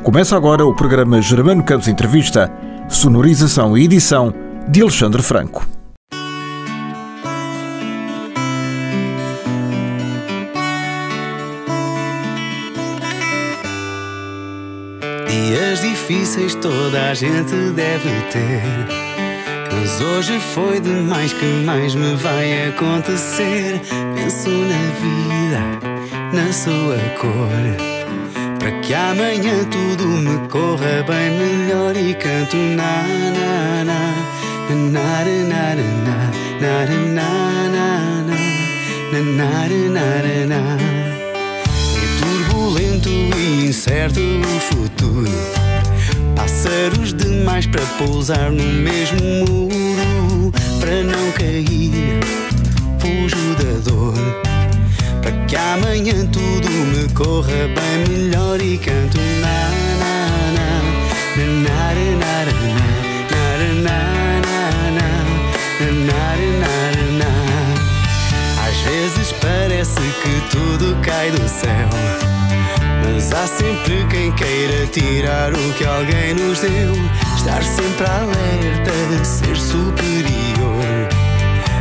Começa agora o programa Germano Campos Entrevista, sonorização e edição de Alexandre Franco. Dias difíceis toda a gente deve ter, mas hoje foi demais, que mais me vai acontecer? Penso na vida, na sua cor, para que amanhã tudo me corra bem melhor. E canto na na na na na na na na na. É turbulento e incerto o futuro, pássaros demais para pousar no mesmo muro. Para não cair, fujo da dor, para que amanhã tudo me corra bem melhor. E canto na na na na na na na na. Às vezes parece que tudo cai do céu, mas há sempre quem queira tirar o que alguém nos deu. Estar sempre alerta, ser superior,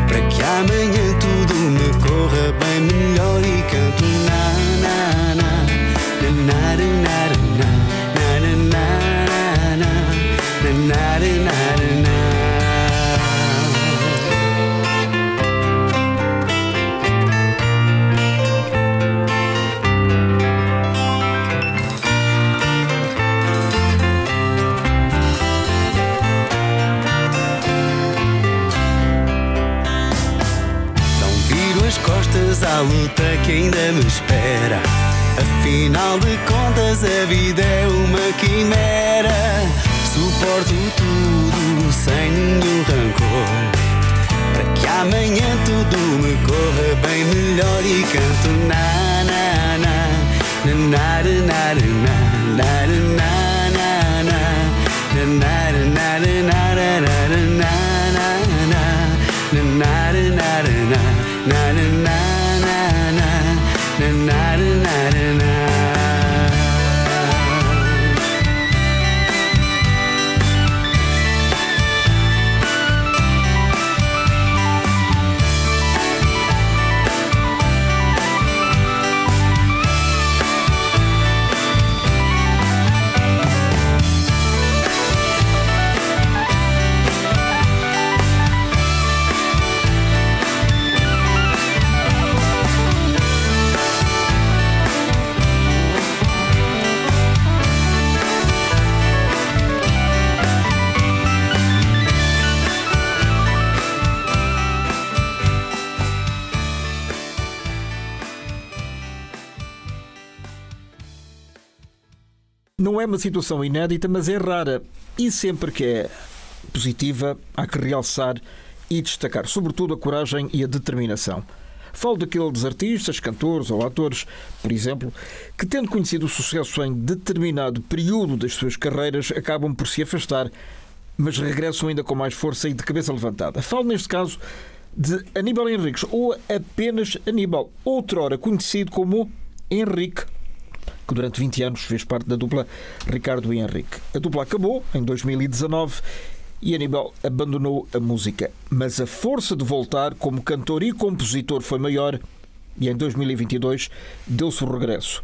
para que amanhã tudo me corra bem melhor. E canto na na na na na na na na na. À luta que ainda me espera, afinal de contas a vida é uma quimera. Suporto tudo sem nenhum rancor, para que amanhã tudo me corra bem melhor. E canto na na na na na na Não é uma situação inédita, mas é rara. E sempre que é positiva, há que realçar e destacar, sobretudo, a coragem e a determinação. Falo daqueles artistas, cantores ou atores, por exemplo, que, tendo conhecido o sucesso em determinado período das suas carreiras, acabam por se afastar, mas regressam ainda com mais força e de cabeça levantada. Falo, neste caso, de Aníbal Henriques, ou apenas Aníbal, outrora conhecido como Henrique, que durante 20 anos fez parte da dupla Ricardo e Henrique. A dupla acabou em 2019 e Aníbal abandonou a música. Mas a força de voltar como cantor e compositor foi maior e em 2022 deu-se o regresso.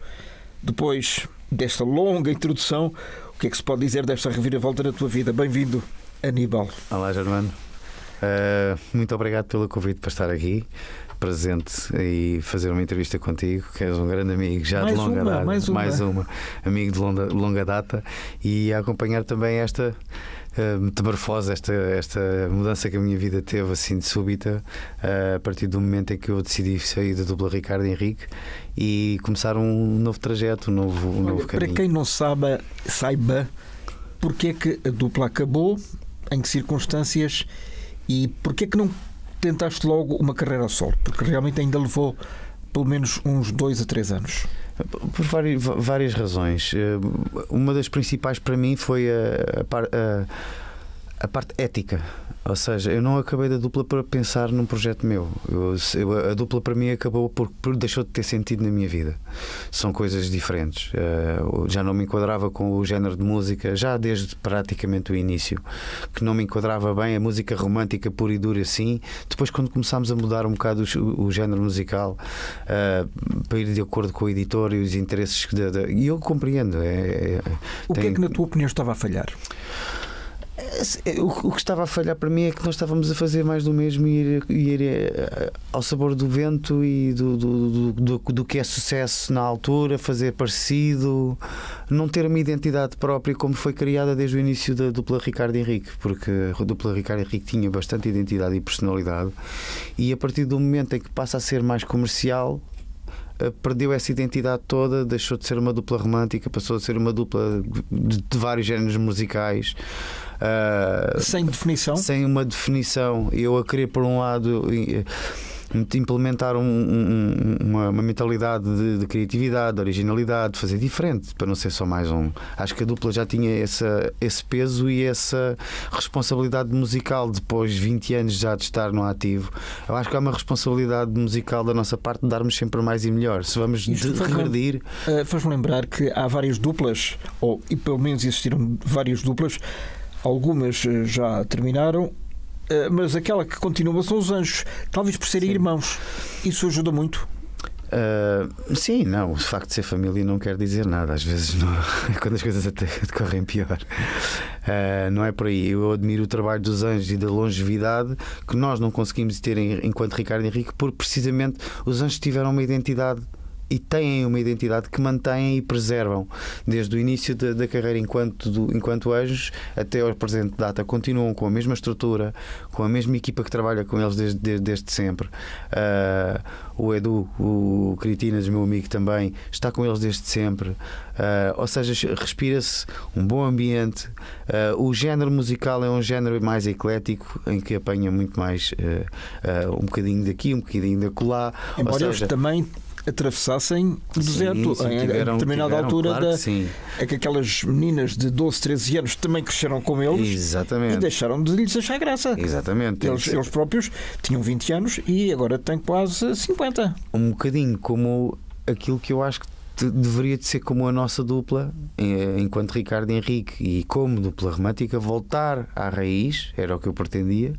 Depois desta longa introdução, o que é que se pode dizer desta reviravolta na tua vida? Bem-vindo, Aníbal. Olá, Germano. Muito obrigado pelo convite para estar aqui presente e fazer uma entrevista contigo, que és um grande amigo já de longa data, mais uma amigo de longa data, e a acompanhar também esta metamorfose, esta mudança que a minha vida teve assim de súbita, a partir do momento em que eu decidi sair da dupla Ricardo e Henrique e começar um novo trajeto, um novo caminho. Para quem não saiba porque é que a dupla acabou, em que circunstâncias, e porque é que não tentaste logo uma carreira a solo? Porque realmente ainda levou pelo menos uns 2 a 3 anos. Por várias razões. Uma das principais para mim foi a a parte ética. Ou seja, eu não acabei da dupla para pensar num projeto meu. A dupla para mim acabou porque deixou de ter sentido na minha vida. São coisas diferentes. Já não me enquadrava com o género de música, já desde praticamente o início, que não me enquadrava bem a música romântica pura e dura assim. Depois, quando começámos a mudar um bocado o género musical, para ir de acordo com o editor e os interesses, e eu compreendo. O que é que, na tua opinião, estava a falhar? O que estava a falhar para mim é que nós estávamos a fazer mais do mesmo e ir ao sabor do vento e do que é sucesso na altura, fazer parecido, não ter uma identidade própria como foi criada desde o início da dupla Ricardo Henrique, porque a dupla Ricardo Henrique tinha bastante identidade e personalidade, e a partir do momento em que passa a ser mais comercial, perdeu essa identidade toda, deixou de ser uma dupla romântica, passou a ser uma dupla de vários géneros musicais. Sem definição? Sem uma definição. Eu a querer, por um lado, implementar uma mentalidade de criatividade, de originalidade, de fazer diferente, para não ser só mais um. Acho que a dupla já tinha esse peso e essa responsabilidade musical depois de 20 anos já de estar no ativo. Eu acho que há uma responsabilidade musical da nossa parte de darmos sempre mais e melhor. Se vamos regredir. Faz-me lembrar que há várias duplas, e pelo menos existiram várias duplas, algumas já terminaram, mas aquela que continua são os Anjos, talvez por serem irmãos. Isso ajuda muito? Sim, não. O facto de ser família não quer dizer nada. Às vezes, não, quando as coisas até decorrem pior, não é por aí. Eu admiro o trabalho dos Anjos e da longevidade que nós não conseguimos ter enquanto Ricardo Henrique, porque precisamente os Anjos tiveram uma identidade e têm uma identidade que mantêm e preservam desde o início da carreira enquanto Anjos até ao presente data. Continuam com a mesma estrutura, com a mesma equipa que trabalha com eles desde sempre. O Edu, o Critinas, meu amigo, também está com eles desde sempre. Ou seja, respira-se um bom ambiente. O género musical é um género mais eclético, em que apanha muito mais um bocadinho daqui, um bocadinho da acolá. Embora eles também atravessassem o deserto em determinada altura, claro é que aquelas meninas de 12, 13 anos também cresceram com eles. Exatamente. E deixaram de lhes achar graça. Exatamente. Eles próprios tinham 20 anos e agora têm quase 50. Um bocadinho como aquilo que eu acho que deveria de ser como a nossa dupla enquanto Ricardo Henrique, e como dupla romântica voltar à raiz, era o que eu pretendia,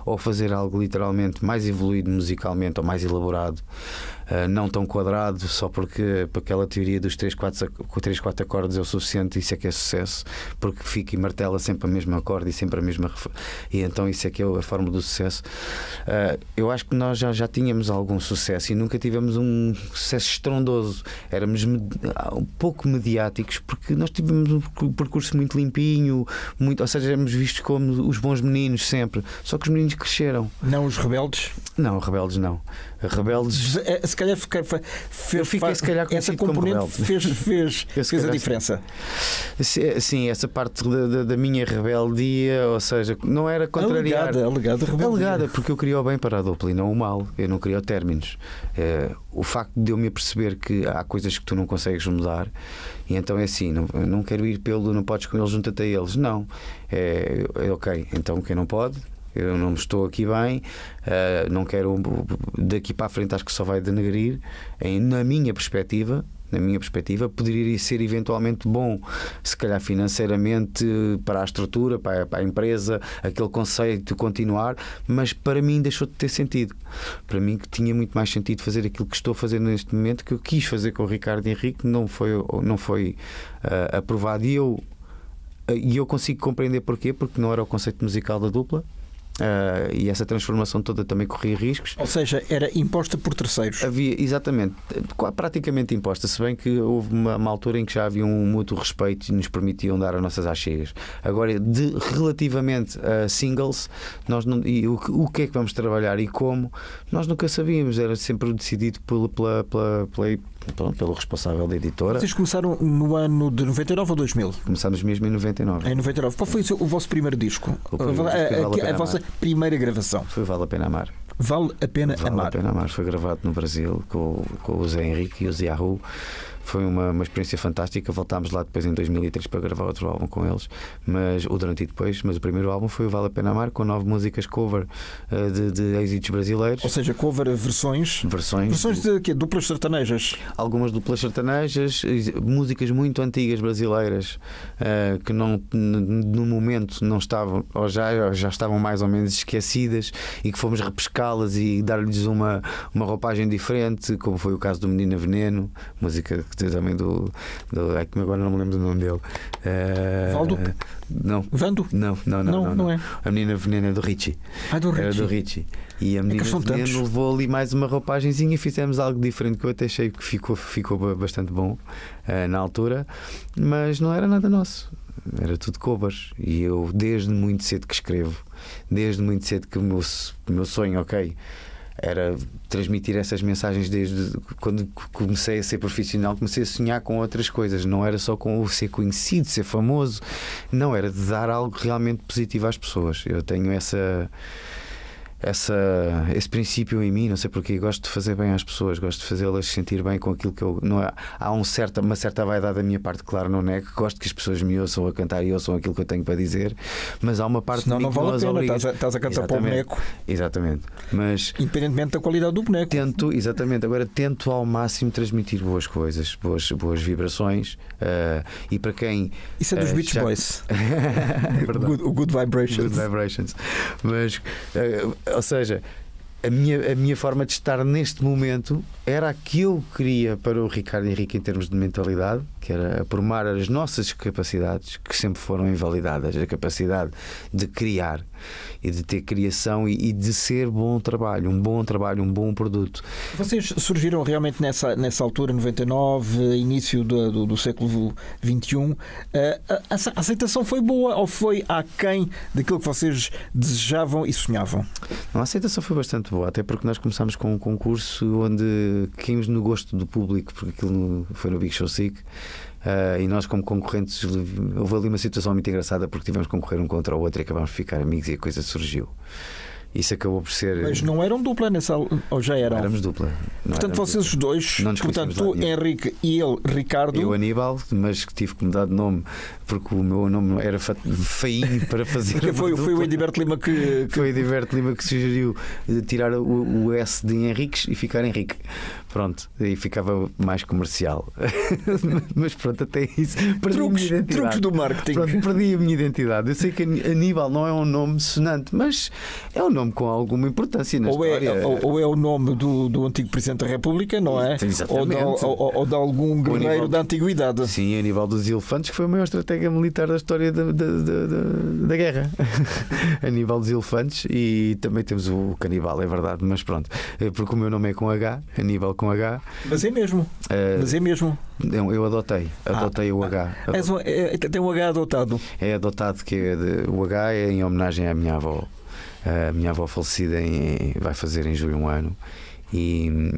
ou fazer algo literalmente mais evoluído musicalmente ou mais elaborado, não tão quadrado só porque aquela teoria dos 3, 4 acordes é o suficiente. Isso é que é sucesso, porque fica e martela sempre a mesma acorde e sempre a mesma, e então isso é que é a fórmula do sucesso. Eu acho que nós já tínhamos algum sucesso e nunca tivemos um sucesso estrondoso. Éramos um pouco mediáticos porque nós tivemos um percurso muito limpinho, ou seja, éramos vistos como os bons meninos sempre, só que os meninos cresceram. Não os rebeldes? Não, rebeldes não. Rebeldes, se calhar essa componente fez a diferença. Sim, essa parte da minha rebeldia, ou seja, não era contrariar. Alegada, porque eu queria o bem para a dupla e não o mal. Eu não queria o términos. O facto de eu me aperceber que há coisas que tu não consegues mudar, e então é assim, não quero ir não podes com eles, junta-te a eles. Não, é ok, então quem não pode, eu não estou aqui bem, não quero, daqui para a frente acho que só vai denegrir. Na minha perspectiva, poderia ser eventualmente bom, se calhar financeiramente, para a estrutura, para a empresa, aquele conceito de continuar, mas para mim deixou de ter sentido. Para mim, que tinha muito mais sentido fazer aquilo que estou a fazer neste momento, que eu quis fazer com o Ricardo Henrique, não foi aprovado, e eu consigo compreender porquê, porque não era o conceito musical da dupla. E essa transformação toda também corria riscos. Ou seja, era imposta por terceiros. Havia, exatamente, praticamente imposta, se bem que houve uma altura em que já havia um mútuo respeito e nos permitiam dar as nossas às-chegas. Agora, relativamente a singles, nós não, e o que é que vamos trabalhar e como, nós nunca sabíamos, era sempre decidido pelo responsável da editora. Vocês começaram no ano de 99 ou 2000? Começámos mesmo em 99. Em 99. Qual foi o vosso primeiro disco? A vossa primeira gravação? Foi Vale a Pena Amar. Vale a Pena Amar. Vale a Pena Amar. Foi gravado no Brasil com o Zé Henrique e o Zé Arru. Foi uma experiência fantástica. Voltámos lá depois em 2003 para gravar outro álbum com eles, mas o durante e depois. Mas o primeiro álbum foi o Vale a Pena Amar, com 9 músicas cover de êxitos brasileiros. Ou seja, cover versões de quê? Duplas sertanejas? Algumas duplas sertanejas, músicas muito antigas brasileiras que não, no momento não estavam, ou já estavam mais ou menos esquecidas, e que fomos repescá-las e dar-lhes uma roupagem diferente, como foi o caso do Menina Veneno, música também do que agora não me lembro do nome dele. Valdo? Não. Vando? Não é. A Menina Veneno é do Richie. Era do Richie. E a Menina Veneno levou ali mais uma roupagenzinha e fizemos algo diferente que eu até achei que ficou bastante bom na altura, mas não era nada nosso. Era tudo covers. E eu, desde muito cedo que escrevo, desde muito cedo que o meu sonho, era transmitir essas mensagens. Desde quando comecei a ser profissional, comecei a sonhar com outras coisas. Não era só com o ser conhecido, ser famoso. Não, era de dar algo realmente positivo às pessoas. Eu tenho esse princípio em mim, não sei porque. Gosto de fazer bem às pessoas, gosto de fazê-las sentir bem com aquilo que eu. Não é, há uma certa vaidade da minha parte, claro, não é que gosto que as pessoas me ouçam a cantar e ouçam aquilo que eu tenho para dizer, mas há uma parte de mim não que vale a pena. Estás a cantar para o boneco. Exatamente. Mas independentemente da qualidade do boneco. Tento ao máximo transmitir boas coisas, boas vibrações, e para quem. Isso é dos Beach Boys. O Good Vibrations. Good Vibrations. Mas ou seja, a minha forma de estar neste momento era a que eu queria para o Ricardo Henrique em termos de mentalidade, que era aprumar as nossas capacidades, que sempre foram invalidadas, a capacidade de criar e de ter criação e de ser bom trabalho, um bom produto. Vocês surgiram realmente nessa altura, 99, início do século XXI. A aceitação foi boa ou foi aquém daquilo que vocês desejavam e sonhavam? A aceitação foi bastante boa, até porque nós começámos com um concurso onde caímos no gosto do público, porque aquilo foi no Big Show Sick. E nós, como concorrentes, houve ali uma situação muito engraçada, porque tivemos que concorrer um contra o outro e acabámos de ficar amigos e a coisa surgiu. Isso acabou por ser. Mas não eram dupla nessa, ou já eram? Éramos dupla. Portanto, vocês os dois, portanto, tu, Henrique, e ele, Ricardo. Eu, Aníbal, mas que tive que mudar de nome porque o meu nome era feinho para fazer. Foi o Ediberto Lima que. Foi o Ediberto Lima que sugeriu tirar o S de Henriques e ficar Henrique. Pronto, aí ficava mais comercial. Mas pronto, até isso. Truques do marketing. Pronto, perdi a minha identidade. Eu sei que Aníbal não é um nome sonante, mas é um nome com alguma importância na história. Ou é o nome do antigo Presidente da República, não é? Exatamente. Ou de algum guerreiro da antiguidade. Sim, Aníbal dos Elefantes, que foi o maior estratega militar da história da guerra. Aníbal dos Elefantes. E também temos o Canibal, é verdade, mas pronto, porque o meu nome é com H, Aníbal com H. Mas é mesmo. Eu adotei o H. Tem um H adotado. É adotado, que o H é em homenagem à minha avó. A minha avó falecida vai fazer em julho um ano, e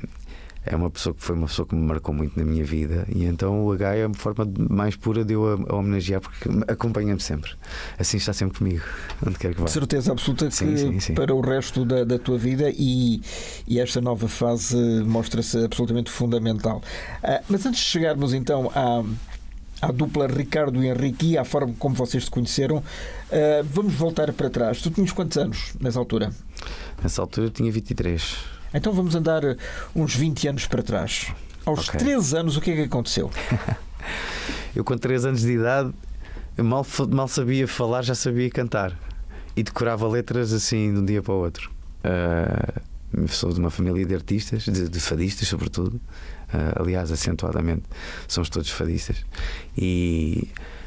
é foi uma pessoa que me marcou muito na minha vida, e então o H é a forma mais pura de eu a homenagear, porque acompanha-me sempre, assim está sempre comigo, onde quer que vá. De certeza absoluta que sim. Para o resto da tua vida, e esta nova fase mostra-se absolutamente fundamental. Mas antes de chegarmos então à dupla Ricardo e Henrique e à forma como vocês se conheceram, vamos voltar para trás. Tu tinhas quantos anos nessa altura? Nessa altura eu tinha 23. Então vamos andar uns 20 anos para trás. Aos 13 anos, o que é que aconteceu? Eu, com 3 anos de idade, mal sabia falar, já sabia cantar. E decorava letras assim de um dia para o outro. Sou de uma família de artistas, de fadistas sobretudo. Aliás, acentuadamente, somos todos fadistas. E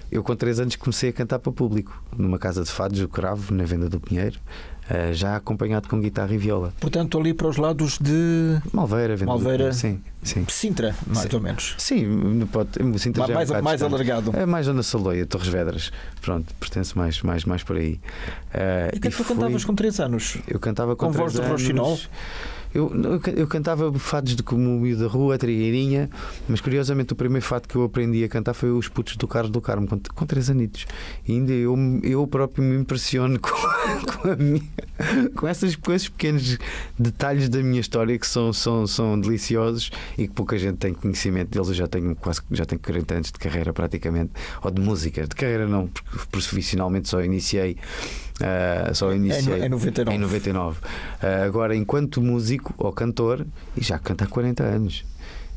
eu, com 3 anos, comecei a cantar para o público, numa casa de fados, o Cravo, na Venda do Pinheiro, já acompanhado com guitarra e viola. Portanto, ali para os lados de Malveira, sim. Sintra, mais ou menos. Sim, Sintra já mais alargado. É mais Zona Saloia, Torres Vedras. Pronto, pertence mais por aí. E o que é que tu cantavas com 3 anos? Eu cantava com 3 anos. Com voz de roxinol? Eu cantava fados de como o Miúdo da Rua, a Trigueirinha, mas curiosamente o primeiro fado que eu aprendi a cantar foi Os Putos do Carlos do Carmo, com 3 anitos. E ainda eu próprio me impressiono com a com esses pequenos detalhes da minha história que são deliciosos e que pouca gente tem conhecimento deles. Eu já tenho 40 anos de carreira praticamente, ou de música, de carreira não, porque profissionalmente só iniciei em 99. Agora, enquanto músico ou cantor, e já canto há 40 anos.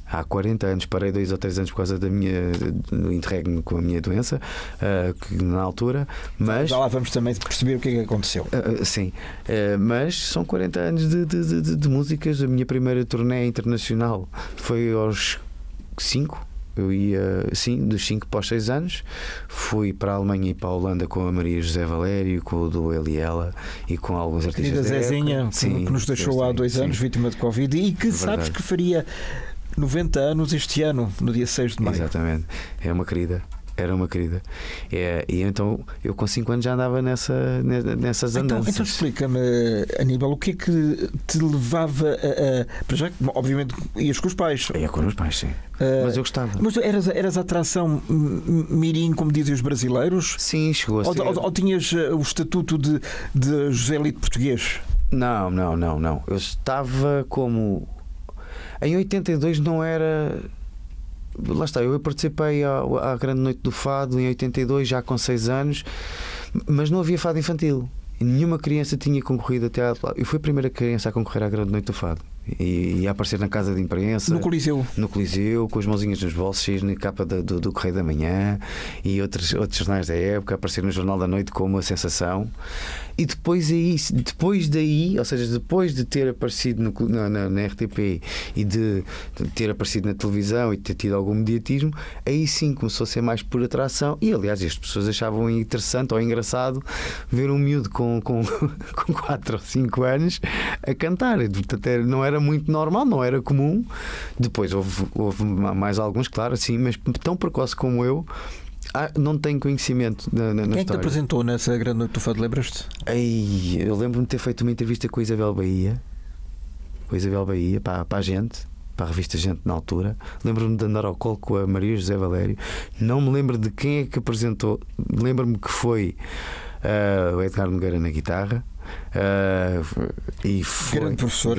Há 40 anos, parei 2 ou 3 anos por causa do interregno com a minha doença, que na altura, mas... Já lá vamos também perceber o que é que aconteceu. Sim, mas são 40 anos de músicas. A minha primeira turnê internacional foi aos 5. Eu ia, sim, dos 5 para os 6 anos. Fui para a Alemanha e para a Holanda com a Maria José Valério, com o do Ele e Ela e com alguns artistas. Querida Zezinha, que nos deixou há 2 anos, vítima de Covid, e que sabes que faria 90 anos este ano, no dia 6 de maio. Exatamente, era uma querida. E então eu com 5 anos já andava nessas andanças. Então explica-me, Aníbal, o que é que te levava a já, obviamente ias com os pais. Ia com os pais, sim. Mas eu gostava. Mas eras a atração mirim, como dizem os brasileiros? Sim, chegou a ser. Ou tinhas o estatuto de Joselito português? Não. Eu estava como... Em 82 não era... Lá está, eu participei à Grande Noite do Fado em 82, já com 6 anos, mas não havia fado infantil. E nenhuma criança tinha concorrido até à... Eu fui a primeira criança a concorrer à Grande Noite do Fado. E a aparecer na casa de imprensa, no Coliseu, com as mãozinhas nos bolsos, na capa do Correio da Manhã e outros jornais da época, a aparecer no Jornal da Noite como uma sensação. E depois daí, ou seja, depois de ter aparecido na RTP e de ter aparecido na televisão e de ter tido algum mediatismo, aí sim começou a ser mais por atração. E aliás, as pessoas achavam interessante ou engraçado ver um miúdo com 4 ou 5 anos a cantar. Portanto, não era muito normal, não era comum. Depois houve mais alguns, claro, assim, mas tão precoce como eu. Não tenho conhecimento na Quem história. É que te apresentou nessa Grande Noite do Fado, lembras-te? Eu lembro-me de ter feito uma entrevista com a Isabel Bahia, para a Gente, para a revista Gente na altura. Lembro-me de andar ao colo com a Maria José Valério. Não me lembro de quem é que apresentou. Lembro-me que foi o Edgar Nogueira na guitarra. E foi grande professor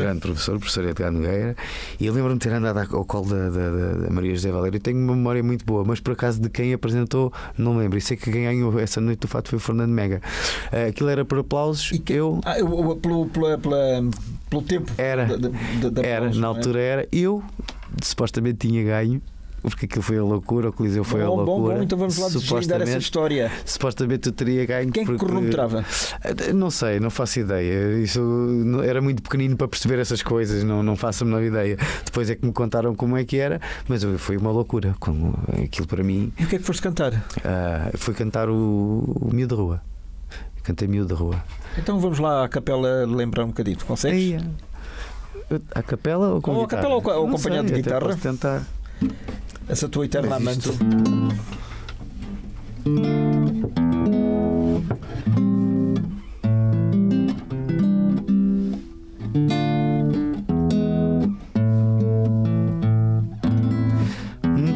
Edgar Nogueira. E eu lembro-me de ter andado ao colo da Maria José Valério. Eu tenho uma memória muito boa, mas por acaso de quem apresentou não lembro. E sei que quem ganhou essa noite do fato foi o Fernando Mega. Aquilo era por aplausos. Pelo tempo era, aplausos, na altura era. Eu supostamente tinha ganho, porque aquilo foi a loucura, o Coliseu foi a loucura. Bom, então vamos lá desvendar essa história. Supostamente eu teria ganho. Quem é que cronometrava? Não sei, não faço ideia. Isso era muito pequenino para perceber essas coisas, não faço a menor ideia. Depois é que me contaram como é que era, mas foi uma loucura. Aquilo para mim. E o que é que foste cantar? Fui cantar o Miúdo da Rua. Cantei Miúdo da Rua. Então vamos lá à capela lembrar um bocadinho. Consegues? A capela ou com guitarra? A capela ou acompanhado de guitarra? Posso tentar. Essa tua eterna amante.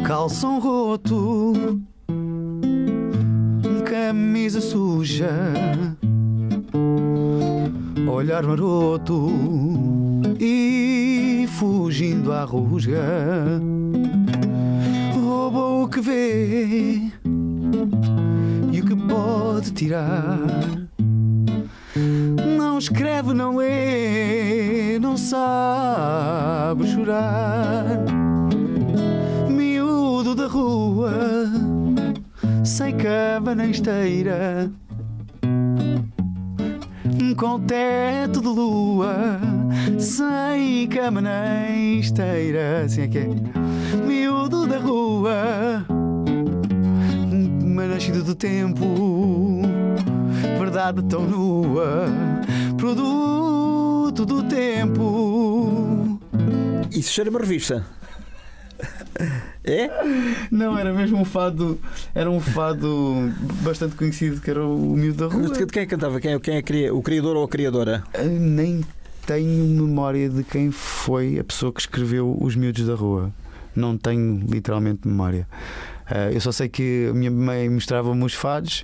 Calção roto, camisa suja, olhar maroto e fugindo à rusga. Rouba o que vê e o que pode tirar. Não escreve, não lê, não sabe chorar. Miúdo da rua, sem cama nem esteira, com teto de lua, sem cama nem esteira. Assim é que é. Miúdo da rua, mas nascido do tempo, verdade tão nua, produto do tempo. Isso cheira uma revista. É? Não, era mesmo um fado. Era um fado bastante conhecido, que era o Miúdo da Rua. De quem cantava? Quem é o criador ou a criadora? Nem tenho memória de quem foi a pessoa que escreveu Os Miúdos da Rua. Não tenho literalmente memória. Eu só sei que a minha mãe mostrava-me os fados.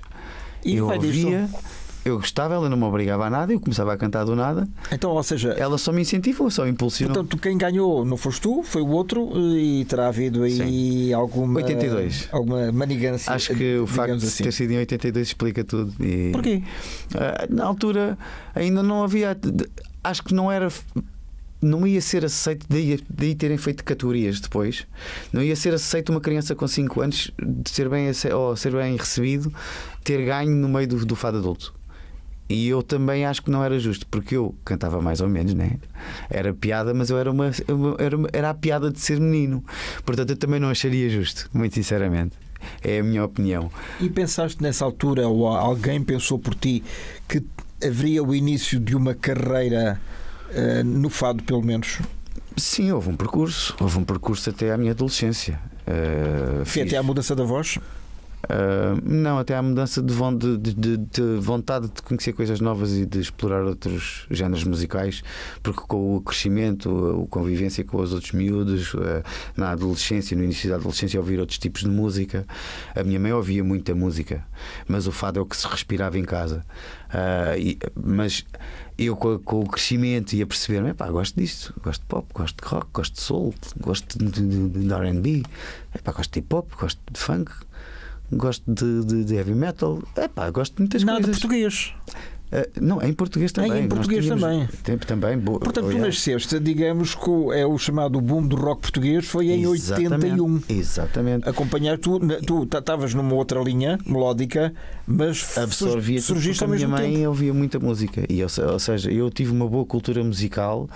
E eu Eu gostava, ela não me obrigava a nada, eu começava a cantar do nada. Então, ou seja, ela só me incentivou, só impulsionou. Portanto, quem ganhou não foste tu, foi o outro, e terá havido aí alguma 82. Alguma manigância. Acho que o facto de ter sido em 82 explica tudo. E, porquê? Na altura ainda não havia. Acho que não ia ser aceito, daí terem feito categorias depois. Não ia ser aceito uma criança com 5 anos de ser bem recebido, ter ganho no meio do fado adulto. E eu também acho que não era justo, porque eu cantava mais ou menos, né? Era piada, mas eu era a piada de ser menino. Portanto, eu também não acharia justo, muito sinceramente. É a minha opinião. E pensaste nessa altura, ou alguém pensou por ti, que haveria o início de uma carreira no fado, pelo menos? Sim, houve um percurso até à minha adolescência. Até à mudança da voz? Não, até à mudança de vontade de conhecer coisas novas e de explorar outros géneros musicais, porque com o crescimento, a convivência com os outros miúdos, na adolescência, no início da adolescência, ouvir outros tipos de música. A minha mãe ouvia muita música, mas o fado é o que se respirava em casa. Mas eu, com o crescimento, ia perceber: gosto disto, gosto de pop, gosto de rock, gosto de soul, gosto de R&B, gosto de hip hop, gosto de funk. Gosto de heavy metal. Gosto de muitas coisas. Nada português. Não, em português também. Em português também. Também. Portanto, tu nasceste, digamos que é o chamado boom do rock português, foi em 81. Exatamente. Acompanhar, tu estavas numa outra linha melódica, mas absorvia surgiste ao mesmo tempo. A minha mãe ouvia muita música, ou seja, eu tive uma boa cultura musical,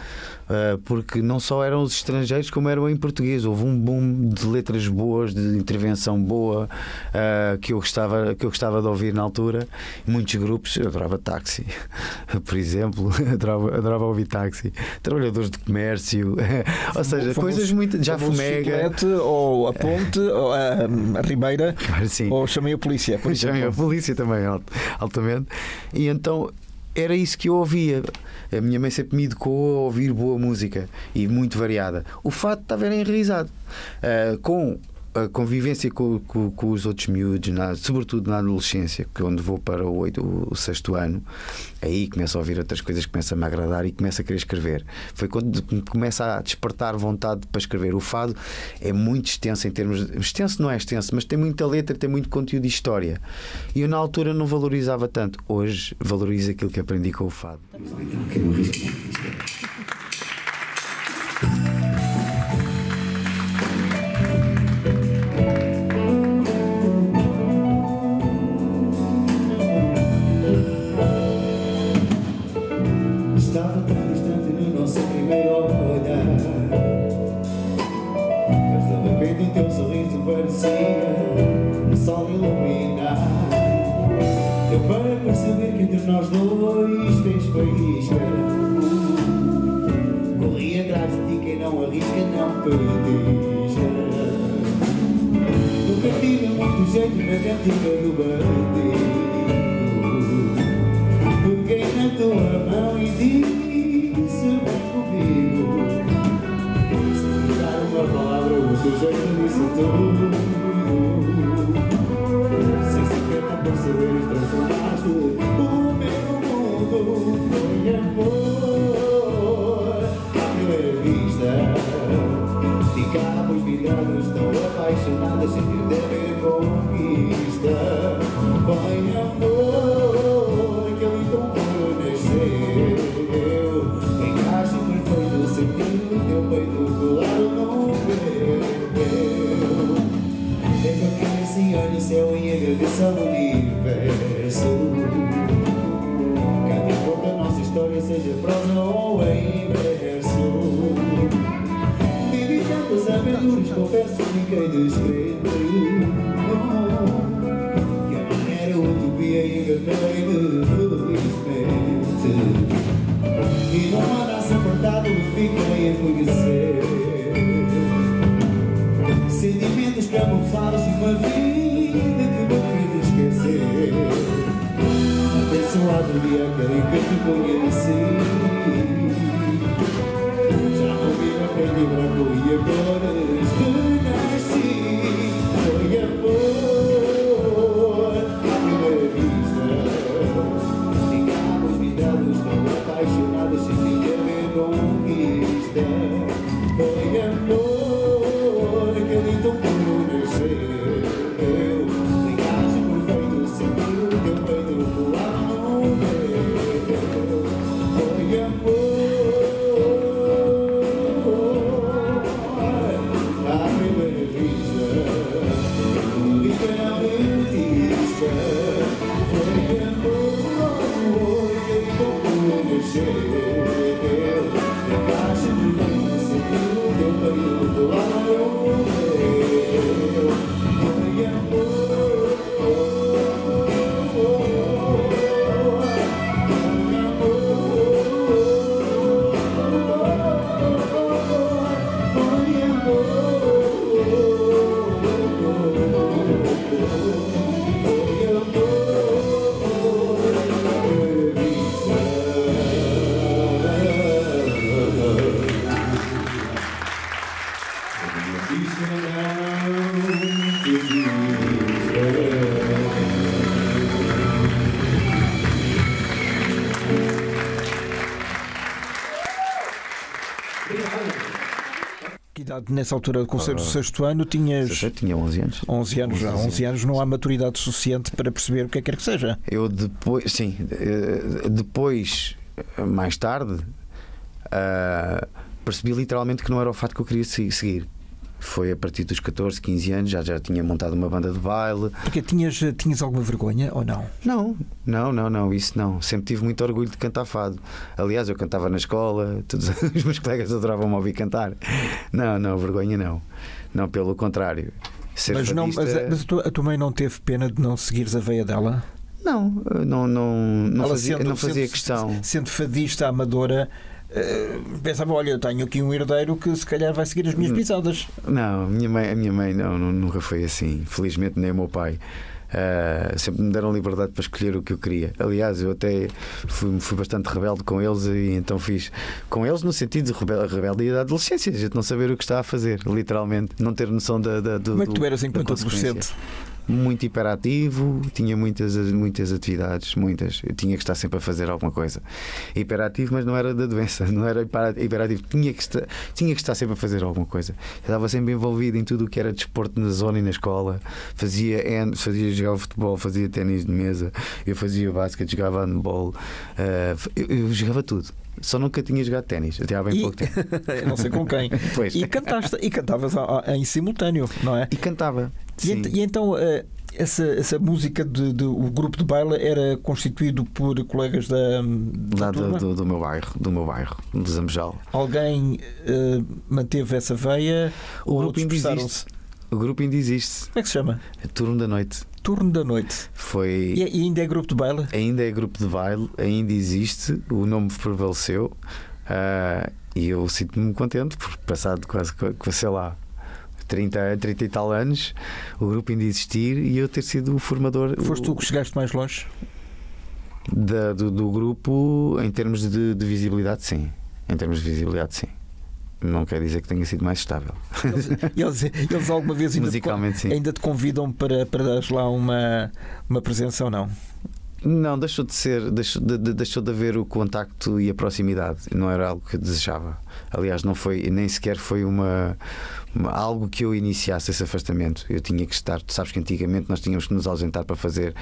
porque não só eram os estrangeiros como eram em português. Houve um boom de letras boas, de intervenção boa, que eu gostava de ouvir na altura. Muitos grupos, eu adorava Táxi, por exemplo, adorava ouvir Táxi, Trabalhadores de Comércio, ou seja, coisas muito. Já Fumega, ou a Ponte, ou a Ribeira, sim. Ou Chamei a Polícia. Chamei a Polícia também, altamente. E então era isso que eu ouvia. A minha mãe sempre me educou a ouvir boa música e muito variada. O fato estava enraizado com a convivência com os outros miúdos, sobretudo na adolescência, que onde vou para o 6º ano, aí começo a ouvir outras coisas, começa-me a agradar e começo a querer escrever. Foi quando começa a despertar vontade para escrever. O fado é muito extenso em termos. Extenso não é extenso, mas tem muita letra, tem muito conteúdo e história. E eu na altura não valorizava tanto. Hoje valorizo aquilo que aprendi com o fado. Nós dois fez faísca. Corri atrás de ti, quem não arrisca não petisca. Nunca tive muito jeito na cantiga do bandido. Peguei na tua mão e disse: vem comigo. Sem dar uma palavra, o teu jeito disse tudo. Sem sequer não perceberes, transformaste o meu mundo. Foi amor à primeira vista. Ficámos virados, tão apaixonados, sem entender a conquista. Foi amor que eu então nasceu. Encaixe perfeito, sentir o teu peito colado no meu. É que eu quero assim, olho o céu e agradeço ao universo. Cada pouco a nossa história, seja prosa ou em verso. Vivi tantas aventuras, confesso, fiquei descrente. Que a maneira utopia e enganei-me felizmente. E não há nada apertado, fiquei a conhecer sentimentos camuflados de uma vida que não quis esquecer. Abençoado o dia que te conheci. Já não vi a pele branco e agora renasci. Foi amor à primeira vista. idade nessa altura, com o 6º ano, tinhas... Tinha 11 anos. 11 anos já. 11 anos não há maturidade suficiente para perceber o que quer que seja. Eu depois, sim, depois, mais tarde, percebi literalmente que não era o fato que eu queria seguir. Foi a partir dos 14, 15 anos, já tinha montado uma banda de baile. Porque tinhas alguma vergonha ou não? Não, isso não. Sempre tive muito orgulho de cantar fado. Aliás, eu cantava na escola, todos os meus colegas adoravam-me ouvir cantar. Não, vergonha não. Não, pelo contrário. Mas a tua mãe não teve pena de não seguires a veia dela? Não fazia questão. Sendo fadista amadora, pensava, olha, eu tenho aqui um herdeiro que se calhar vai seguir as minhas pisadas. Não, a minha mãe nunca foi assim. Felizmente nem o meu pai. Sempre me deram liberdade para escolher o que eu queria. Aliás, eu até fui bastante rebelde com eles, e então fiz com eles no sentido de rebeldia da adolescência, a gente não saber o que está a fazer, literalmente, não ter noção do. Como é que tu eras enquanto adolescente? Muito hiperativo, tinha muitas atividades, eu tinha que estar sempre a fazer alguma coisa. Hiperativo, mas não era da doença, não era hiperativo, tinha que estar sempre a fazer alguma coisa. Eu estava sempre envolvido em tudo o que era desporto na zona e na escola. Jogava futebol, fazia ténis de mesa, eu fazia basquete, jogava handball, eu jogava tudo. Só nunca tinha jogado ténis, até há bem pouco tempo. Não sei com quem. Pois. E cantavas em simultâneo, não é? E cantava. E então essa música o grupo de baile era constituído por colegas da turma? do meu bairro, de Zambejal. Alguém manteve essa veia? O grupo ainda existe. O grupo ainda existe. Como é que se chama? Turno da Noite. Turno da Noite. Foi... E ainda é grupo de baile? Ainda é grupo de baile, ainda existe, o nome prevaleceu, e eu sinto-me contente por passado quase, sei lá, 30 e tal anos, o grupo ainda existir e eu ter sido o formador. Foste tu que chegaste mais longe? Do grupo, em termos de visibilidade, sim. Em termos de visibilidade, sim. Não quer dizer que tenha sido mais estável. Eles alguma vez ainda te convidam para dares lá uma presença ou não? Não, deixou de haver o contacto e a proximidade. Não era algo que eu desejava. Aliás, não foi, nem sequer foi algo que eu iniciasse esse afastamento. Eu tinha que estar. Tu sabes que antigamente nós tínhamos que nos ausentar para fazer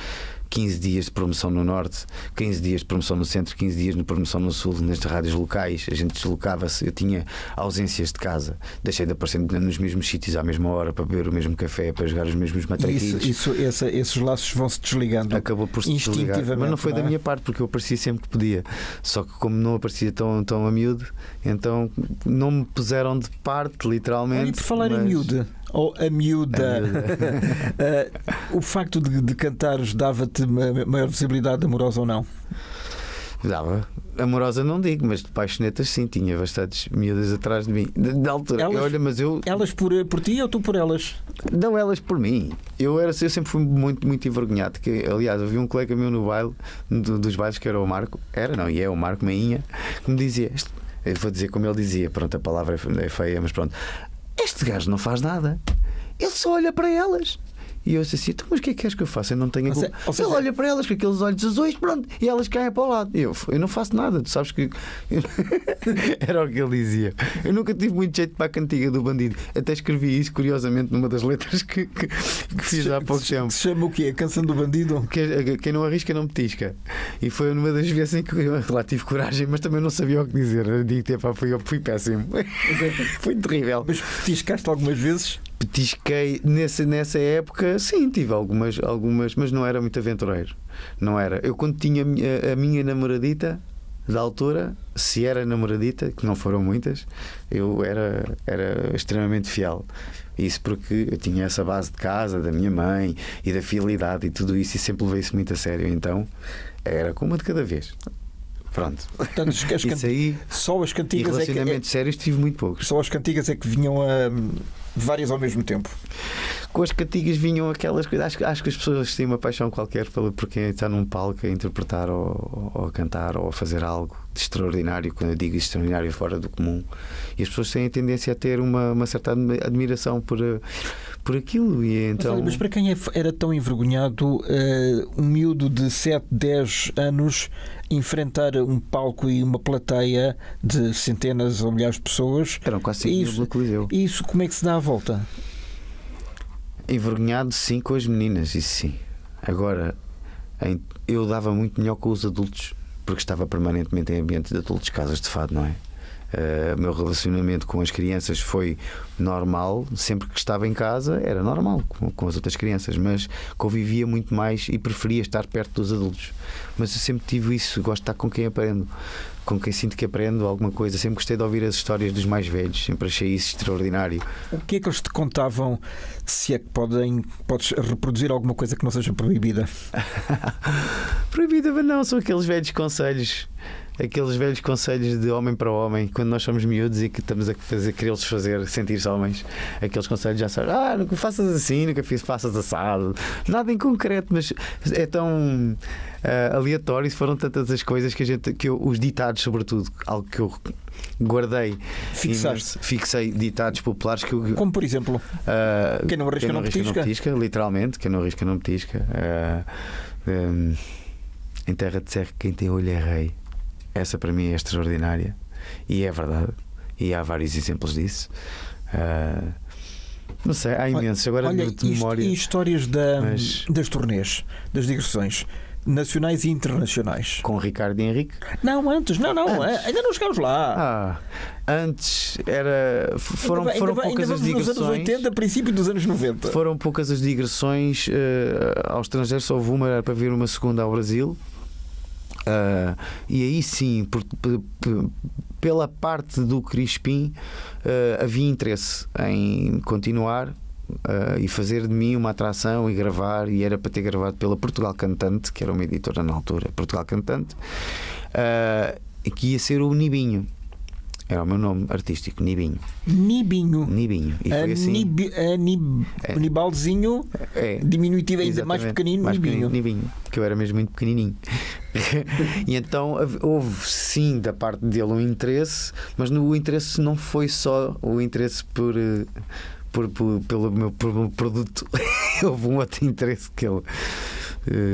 15 dias de promoção no Norte, 15 dias de promoção no Centro, 15 dias de promoção no Sul, nas rádios locais. A gente deslocava-se. Eu tinha ausências de casa. Deixei de aparecer nos mesmos sítios à mesma hora, para beber o mesmo café, para jogar os mesmos matraquilhos. Esses laços vão-se desligando. Acabou por se desligar. Mas não foi da minha parte, porque eu aparecia sempre que podia. Só que como não aparecia tão a miúdo, então não me puseram de parte, literalmente. E por falar em miúdo, ou a miúda, o facto de cantares dava-te maior visibilidade amorosa ou não? Dava. Amorosa não digo, mas de paixonetas sim, tinha bastantes miúdas atrás de mim. Da altura. Elas por ti ou tu por elas? Não, elas por mim. Eu sempre fui muito, muito envergonhado. Aliás, havia um colega meu no baile, dos bailes, que era o Marco. E é o Marco Mainha, que me dizia, eu vou dizer como ele dizia, pronto, a palavra é feia, mas pronto, este gajo não faz nada, ele só olha para elas. E eu disse assim, mas o que é que queres que eu faça? Eu não tenho a culpa. Ele olha para elas com aqueles olhos azuis, pronto, e elas caem para o lado. Eu não faço nada, tu sabes que era o que ele dizia. Eu nunca tive muito jeito para a cantiga do bandido. Até escrevi isso, curiosamente, numa das letras que fiz há pouco tempo. Se chama o quê? A canção do bandido? Quem não arrisca não petisca. E foi numa das vezes em que eu lá tive coragem, mas também não sabia o que dizer. Eu digo, fui péssimo. Foi terrível. Mas petiscaste algumas vezes? Petisquei nessa época, sim, tive algumas, mas não era muito aventureiro. Não era. Eu, quando tinha a minha namoradita da altura, se era namoradita, que não foram muitas, eu era extremamente fiel. Isso porque eu tinha essa base de casa, da minha mãe e da fidelidade e tudo isso, e sempre levei isso muito a sério. Então era com uma de cada vez. Pronto. Portanto, só as cantigas e relacionamentos sérios tive muito poucos. Só as cantigas é que vinham várias ao mesmo tempo. Com as cantigas vinham aquelas coisas. Acho que as pessoas têm uma paixão qualquer por quem está num palco a interpretar ou a cantar ou a fazer algo de extraordinário. Quando eu digo extraordinário, fora do comum, e as pessoas têm a tendência a ter uma certa admiração por aquilo. E então... mas para quem era tão envergonhado, um miúdo de 7, 10 anos enfrentar um palco e uma plateia de centenas ou milhares de pessoas. Eram quase 5 mil no Coliseu. Isso como é que se dá a volta? Envergonhado, sim, com as meninas, isso sim. Agora, eu dava muito melhor com os adultos, porque estava permanentemente em ambiente de adultos, casas de fado, não é? O meu relacionamento com as crianças foi normal, sempre que estava em casa era normal com as outras crianças, mas convivia muito mais e preferia estar perto dos adultos. Mas eu sempre tive isso, gosto de estar com quem aprendo, com quem sinto que aprendo alguma coisa. Sempre gostei de ouvir as histórias dos mais velhos, sempre achei isso extraordinário. O que é que eles te contavam, se é que podes reproduzir alguma coisa que não seja proibida? Proibida, mas não, são aqueles velhos conselhos. Aqueles velhos conselhos de homem para homem, quando nós somos miúdos e que estamos a querer-los fazer sentir-se homens. Aqueles conselhos já sabes, nunca faças assim, nunca faças assado. Nada em concreto, mas é tão aleatório. Foram tantas as coisas os ditados, sobretudo, algo que eu guardei. Fixei ditados populares que eu. Como por exemplo, quem não arrisca não petisca. Literalmente, quem não arrisca não petisca. Em terra de serra, quem tem olho é rei. Essa para mim é extraordinária e é verdade, e há vários exemplos disso. Não sei, há imensos. Agora de memória. E histórias das turnês, das digressões nacionais e internacionais com Ricardo e Henrique? Não, antes. Ainda não chegámos lá. Antes foram poucas as digressões. Nos anos 80, princípio dos anos 90. Foram poucas as digressões ao estrangeiro. Só houve uma para vir uma segunda ao Brasil. E aí sim, pela parte do Crispim, havia interesse em continuar e fazer de mim uma atração e gravar, e era para ter gravado pela Portugal Cantante, que era uma editora na altura, Portugal Cantante, e que ia ser o Nibinho. Era o meu nome artístico, Nibinho. E foi assim. Nibalzinho, diminutivo ainda mais pequenino, mais Nibinho, que eu era mesmo muito pequenininho. E então houve sim da parte dele um interesse, mas o interesse não foi só o interesse pelo meu produto. Houve um outro interesse que ele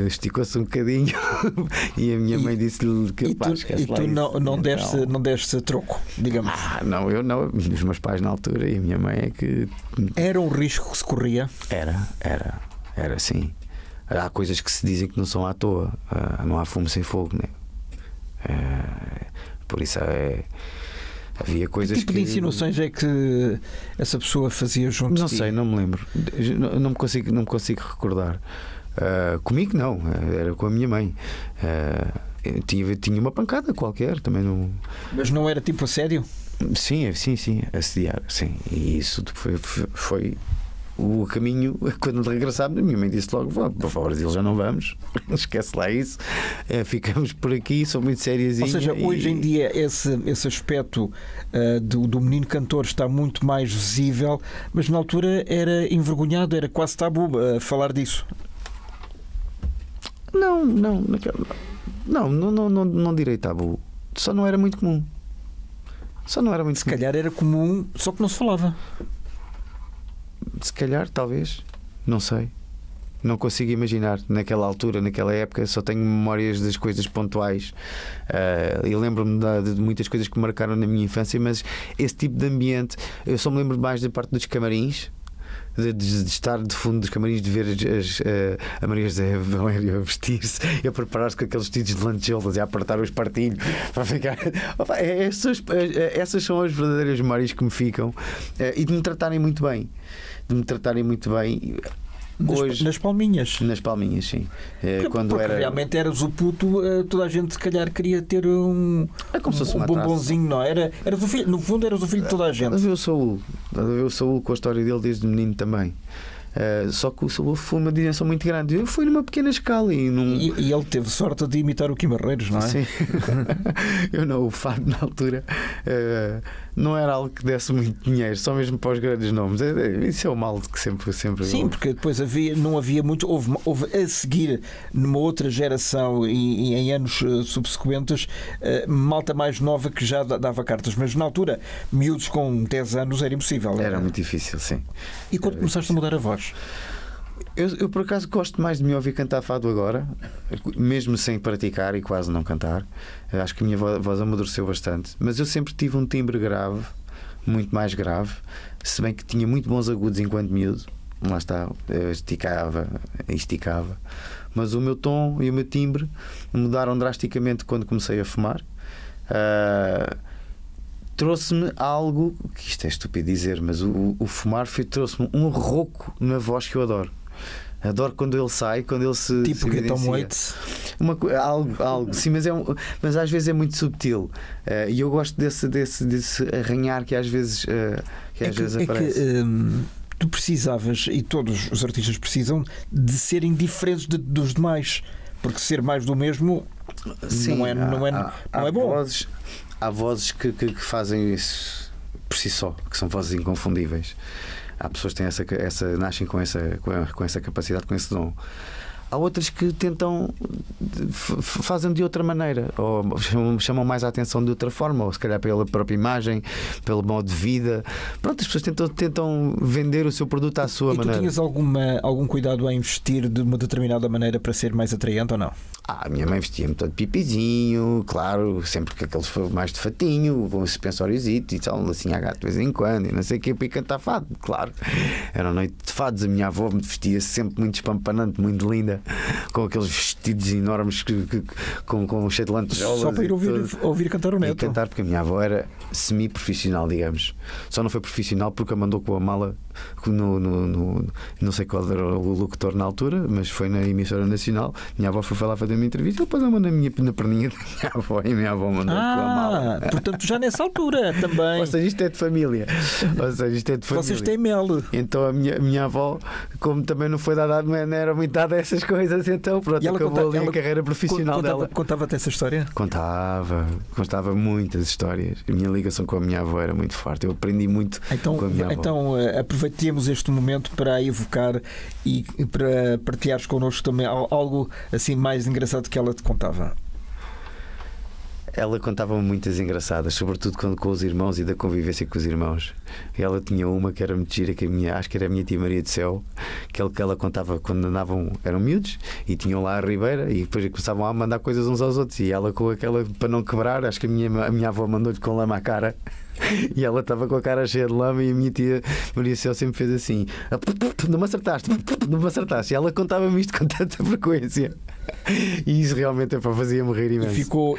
esticou-se um bocadinho e a minha mãe disse-lhe que tu não deste troco, digamos. Não, eu não. Os meus pais na altura e a minha mãe é que. Era um risco que se corria? Era sim. Há coisas que se dizem que não são à toa. Não há fumo sem fogo, né? Por isso havia coisas que. Que tipo de insinuações é que essa pessoa fazia junto? Não sei, não me lembro. Não me consigo recordar. Comigo não, era com a minha mãe. Tinha uma pancada qualquer também não. Mas não era tipo assédio? Sim, assediar, sim. E isso foi o caminho. Quando regressámos, a minha mãe disse logo: para o Brasil já não vamos, esquece lá isso, ficamos por aqui, sou muito sériazinha. Ou seja, hoje em dia esse aspecto do menino cantor está muito mais visível, mas na altura era envergonhado, era quase tabu falar disso. Não direi tabu. Só não era muito comum. Se calhar era comum, só que não se falava. Se calhar, talvez. Não sei. Não consigo imaginar. Naquela altura, naquela época, só tenho memórias das coisas pontuais. E lembro-me de muitas coisas que me marcaram na minha infância, mas esse tipo de ambiente, eu só me lembro mais da parte dos camarins. De estar de fundo dos camarins, de ver a Maria José Valério a vestir-se e a preparar-se com aqueles vestidos de lantejoulas e a apertar o espartilho para ficar. Essas são as verdadeiras memórias que me ficam, e de me tratarem muito bem. Nas Palminhas. Nas Palminhas, sim. Porque realmente eras o puto, toda a gente se calhar queria ter um bombonzinho, não era? No fundo eras o filho de toda a gente. Eu sou o Saúl com a história dele desde menino também. Só que o Saúl foi uma dimensão muito grande. Eu fui numa pequena escala e ele teve sorte de imitar o Kim Barreiros, não é? Sim. Eu não, o fado na altura não era algo que desse muito dinheiro, só mesmo para os grandes nomes. Isso é o mal que sempre. Sim, porque depois não havia muito. Houve a seguir, numa outra geração e em anos subsequentes, malta mais nova que já dava cartas, mas na altura, miúdos com 10 anos era impossível. Era muito difícil, sim. E quando começaste a mudar a voz? Eu por acaso gosto mais de me ouvir cantar fado agora, mesmo sem praticar e quase não cantar. Acho que a minha voz amadureceu bastante. Mas eu sempre tive um timbre grave, muito mais grave, se bem que tinha muito bons agudos enquanto miúdo. Lá está, eu esticava. Mas o meu tom e o meu timbre mudaram drasticamente quando comecei a fumar. Trouxe-me algo, que isto é estúpido dizer, mas o fumar trouxe-me um rouco na voz que eu adoro. Adoro quando ele sai, quando ele se. Tipo que Tom Waits. Algo, sim, mas às vezes é muito subtil. E eu gosto desse arranhar que às vezes, aparece. Tu precisavas, e todos os artistas precisam, de serem diferentes dos demais, porque ser mais do mesmo sim, não é bom. Há vozes que fazem isso por si só, que são vozes inconfundíveis. Há pessoas que têm nascem com essa capacidade, com esse dom. Há outras que tentam, fazem de outra maneira, ou chamam mais a atenção de outra forma, ou se calhar pela própria imagem, pelo modo de vida. Pronto, as pessoas tentam vender o seu produto à sua maneira. E tu tinhas algum cuidado a investir de uma determinada maneira para ser mais atraente ou não? A minha mãe vestia-me todo de pipizinho, claro, sempre que aqueles foi mais de fatinho, com um suspensóriozito e tal, assim a gato de vez em quando, e não sei o que, para ir cantar fado, claro. Era uma noite de fados, a minha avó me vestia sempre muito espampanante, muito linda, com aqueles vestidos enormes com cheio de lantejoulas. Só para ir ouvir cantar o neto. E cantar, porque a minha avó era semi-profissional, digamos. Só não foi profissional porque a mandou com a mala não sei qual era o locutor na altura, mas foi na emissora nacional. Minha avó foi lá fazer uma entrevista, ele pôs a mão na perninha da minha avó e a minha avó mandou com a mala. Portanto, já nessa altura também. Ou seja, isto é de família. Vocês têm mel. Então a minha avó, como também não foi dada, não era muito dada a essas coisas, então pronto, acabou ali a carreira profissional dela. Contava-te essa história? Contava muitas histórias. A minha ligação com a minha avó era muito forte. Eu aprendi muito com a minha avó. Então aproveitemos este momento para evocar e para partilhares connosco também algo assim mais engraçado que ela te contava. Ela contava-me muitas engraçadas, sobretudo com os irmãos e da convivência com os irmãos. E ela tinha uma que era muito gira, acho que era a minha tia Maria do Céu, que ela contava quando eram miúdos e tinham lá a ribeira e depois começavam a mandar coisas uns aos outros. E ela com aquela, para não quebrar, acho que a minha avó mandou-lhe com lama à cara. E ela estava com a cara cheia de lama e a minha tia Maria Céu sempre fez assim: não me acertaste. E ela contava-me isto com tanta frequência. E isso realmente fazia-me rir imenso.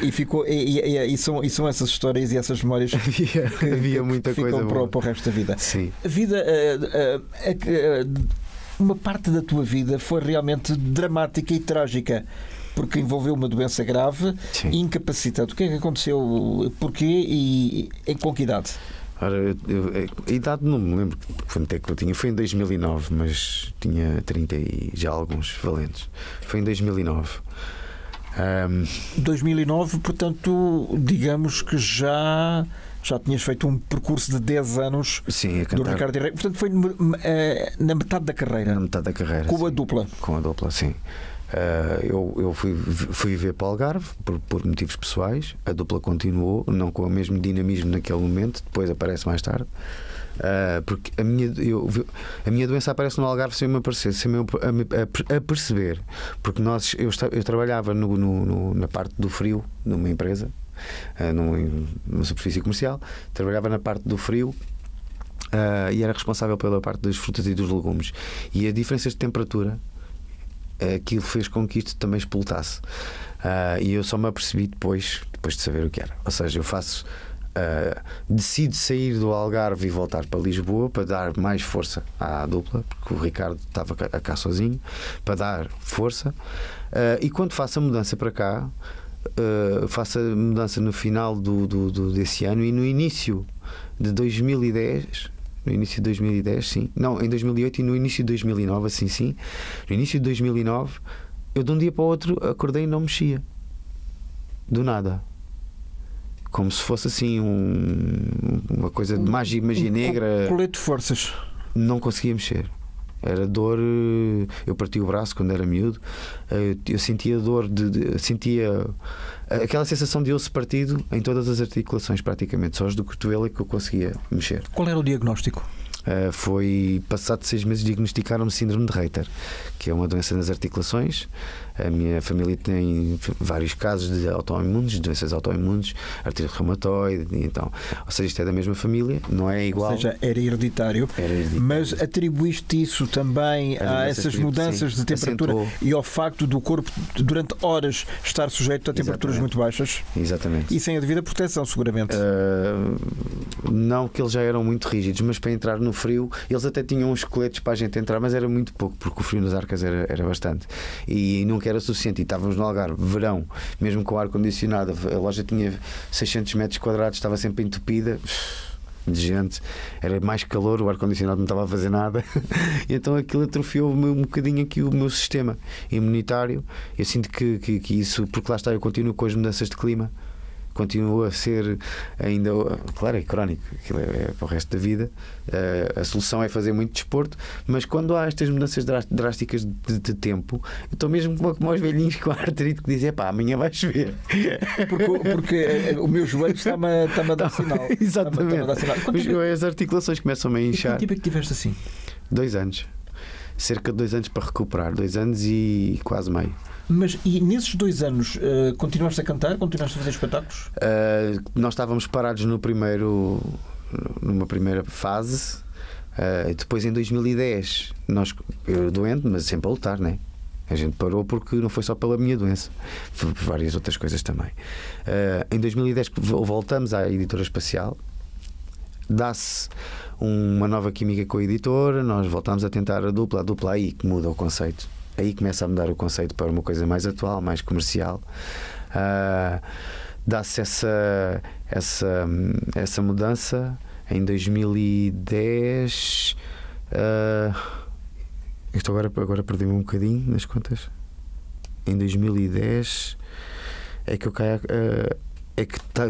E são essas histórias e essas memórias havia muita que coisa ficam para o resto da vida. Sim. A vida, uma parte da tua vida foi realmente dramática e trágica, porque envolveu uma doença grave e incapacitado. O que é que aconteceu? Porquê e com que idade? Ora, a idade não me lembro quanto é que eu tinha. Foi em 2009, mas tinha 30 e já alguns valentes. Foi em 2009. 2009, portanto, digamos que já tinhas feito um percurso de 10 anos. Sim, a cantar. Do Ricardo Herrera. Portanto, foi na metade da carreira. Na metade da carreira. Com a dupla. Com a dupla, sim. Eu fui viver para o Algarve por motivos pessoais. A dupla continuou, não com o mesmo dinamismo naquele momento, depois aparece mais tarde. Porque a minha doença aparece no Algarve sem me aparecer, sem me a perceber. Porque eu trabalhava na parte do frio numa empresa, numa superfície comercial, trabalhava na parte do frio. E era responsável pela parte das frutas e dos legumes. E as diferenças de temperatura, aquilo fez com que isto também explotasse. E eu só me apercebi depois de saber o que era. Ou seja, decido sair do Algarve e voltar para Lisboa para dar mais força à dupla, porque o Ricardo estava cá sozinho, para dar força. E quando faço a mudança para cá, faço a mudança no final desse ano e no início de 2010. No início de 2010, sim. Não, em 2008 e no início de 2009, assim sim. No início de 2009, eu de um dia para o outro acordei e não mexia. Do nada. Como se fosse assim uma coisa de magia negra. Colete de forças. Não conseguia mexer. Era dor. Eu parti o braço quando era miúdo. Eu sentia dor, sentia aquela sensação de osso partido em todas as articulações, praticamente. Só as do cotovelo é que eu conseguia mexer. Qual era o diagnóstico? Foi passado 6 meses diagnosticaram-me síndrome de Reiter, que é uma doença nas articulações. A minha família tem vários casos de autoimunes, doenças autoimunes, artrite reumatoide, então, ou seja, isto é da mesma família, não é igual. Ou seja, era hereditário. Mas atribuíste isso também a essas mudanças de temperatura e ao facto do corpo durante horas estar sujeito a temperaturas muito baixas? Exatamente. E sem a devida proteção, seguramente. Não, que eles já eram muito rígidos, mas para entrar no frio, eles até tinham uns coletes para a gente entrar, mas era muito pouco, porque o frio nas Arcas era bastante. E nunca era suficiente. E estávamos no Algarve, verão, mesmo com o ar-condicionado, a loja tinha 600 metros quadrados, estava sempre entupida de gente, era mais calor, o ar-condicionado não estava a fazer nada. E então aquilo atrofiou um bocadinho aqui o meu sistema imunitário. Eu sinto que isso, porque lá está, eu continuo com as mudanças de clima, continua a ser ainda, claro, é crónico, aquilo é para o resto da vida. A solução é fazer muito desporto, mas quando há estas mudanças drásticas de tempo, eu estou mesmo como aos velhinhos com a artrite que dizem: pá, amanhã vai chover. Porque o meu joelho está-me a dar sinal. Exatamente. As articulações começam a inchar. Quanto tempo é que tiveste assim? 2 anos. Cerca de 2 anos para recuperar. 2 anos e quase meio. Mas e nesses 2 anos continuaste a cantar? Continuaste a fazer espetáculos? Nós estávamos parados numa primeira fase. Depois em 2010 eu doente, mas sempre a lutar, né? A gente parou porque não foi só pela minha doença, por várias outras coisas também. Em 2010 voltamos à Editora Espacial. Dá-se uma nova química com a editora. Nós voltamos a tentar a dupla aí que muda o conceito. Aí começa a mudar o conceito para uma coisa mais atual, mais comercial. Dá-se essa mudança em 2010. Isto agora perdi-me um bocadinho nas contas. Em 2010 é que eu caio.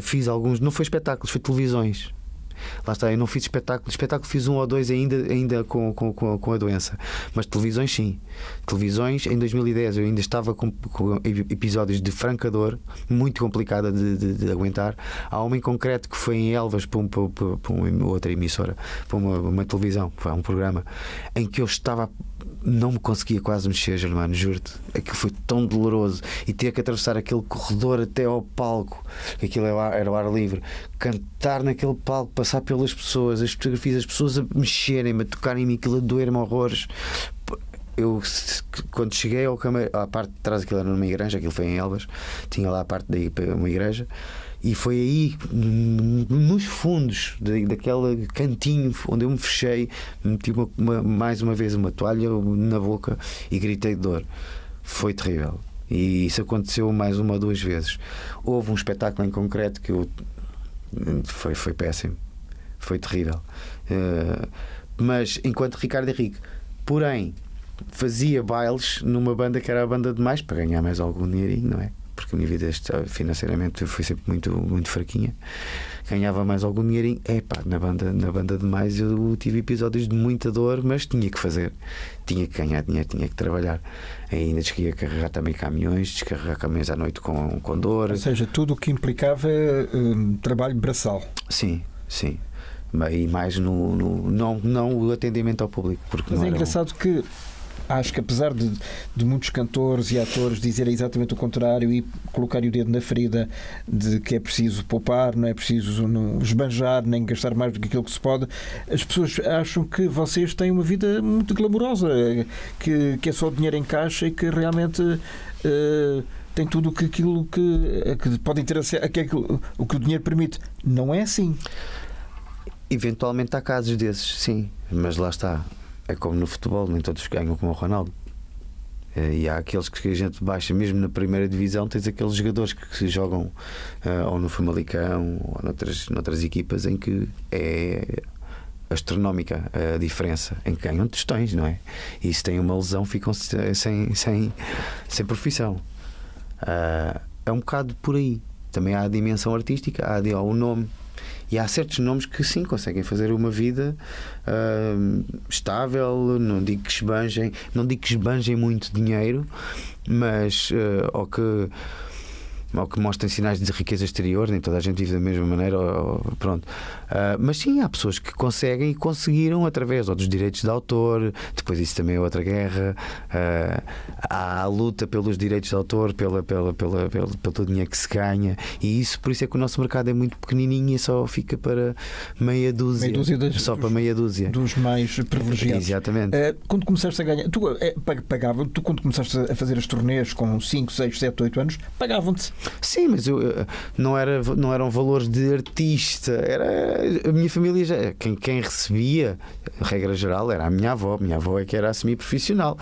Fiz alguns. Não foi espetáculos, foi televisões. Lá está, eu não fiz espetáculo fiz 1 ou 2 ainda com a doença, mas televisões sim. Televisões em 2010 eu ainda estava com episódios de franca dor, muito complicada de aguentar. Há uma em concreto que foi em Elvas para uma outra emissora, para uma televisão, foi um programa em que eu estava, não me conseguia quase mexer, Germano, juro-te. Aquilo foi tão doloroso, e ter que atravessar aquele corredor até ao palco, aquilo era o ar livre, cantar naquele palco, passar pelas pessoas, as fotografias, as pessoas a mexerem-me, a tocarem-me, aquilo a doer-me horrores. Eu, quando cheguei à parte de trás, aquilo era numa igreja, aquilo foi em Elvas, tinha lá a parte daí para uma igreja, e foi aí, nos fundos daquele cantinho onde eu me fechei, meti mais uma vez uma toalha na boca e gritei de dor. Foi terrível. E isso aconteceu mais 1 ou 2 vezes. Houve um espetáculo em concreto que foi péssimo. Foi terrível. Mas enquanto Ricardo Henrique, porém, fazia bailes numa banda que era a Banda Demais, para ganhar mais algum dinheirinho, não é? Porque a minha vida financeiramente foi sempre muito, muito fraquinha. Ganhava mais algum dinheirinho. Na banda Demais eu tive episódios de muita dor, mas tinha que fazer. Tinha que ganhar dinheiro, tinha que trabalhar. Ainda cheguei a carregar também caminhões, descarregar caminhões à noite com dor. Ou seja, tudo o que implicava trabalho braçal. Sim. E mais não o atendimento ao público. Porque mas é engraçado que acho que, apesar de muitos cantores e atores dizerem exatamente o contrário e colocarem o dedo na ferida de que é preciso poupar, não é preciso esbanjar nem gastar mais do que aquilo que se pode, as pessoas acham que vocês têm uma vida muito glamourosa, que é só dinheiro em caixa e que realmente tem tudo aquilo que podem ter acesso, o que o dinheiro permite. Não é assim. Eventualmente há casos desses, sim, mas lá está. É como no futebol, nem todos ganham como o Ronaldo. E há aqueles que a gente baixa, mesmo na primeira divisão, tens aqueles jogadores que se jogam ou no Famalicão ou noutras equipas em que é astronómica a diferença, em que ganham tostões, não é? E se têm uma lesão, ficam sem profissão. É um bocado por aí. Também há a dimensão artística, há o nome. E há certos nomes que sim conseguem fazer uma vida estável. Não digo que esbanjem muito dinheiro, mas ou que ou que mostrem sinais de riqueza exterior, nem toda a gente vive da mesma maneira, pronto. Mas sim, há pessoas que conseguem e conseguiram através dos direitos de autor, depois isso também é outra guerra. Há a luta pelos direitos de autor, pelo dinheiro que se ganha, e isso, por isso é que o nosso mercado é muito pequenininho e só fica para meia dúzia para meia dúzia dos mais privilegiados. Exatamente. Quando começaste a ganhar, tu quando começaste a fazer as turnês com 5, 6, 7, 8 anos, pagavam-te? Sim, mas não eram valores de artista, era a minha família já, quem recebia, a regra geral, era a minha avó é que era a semi-profissional,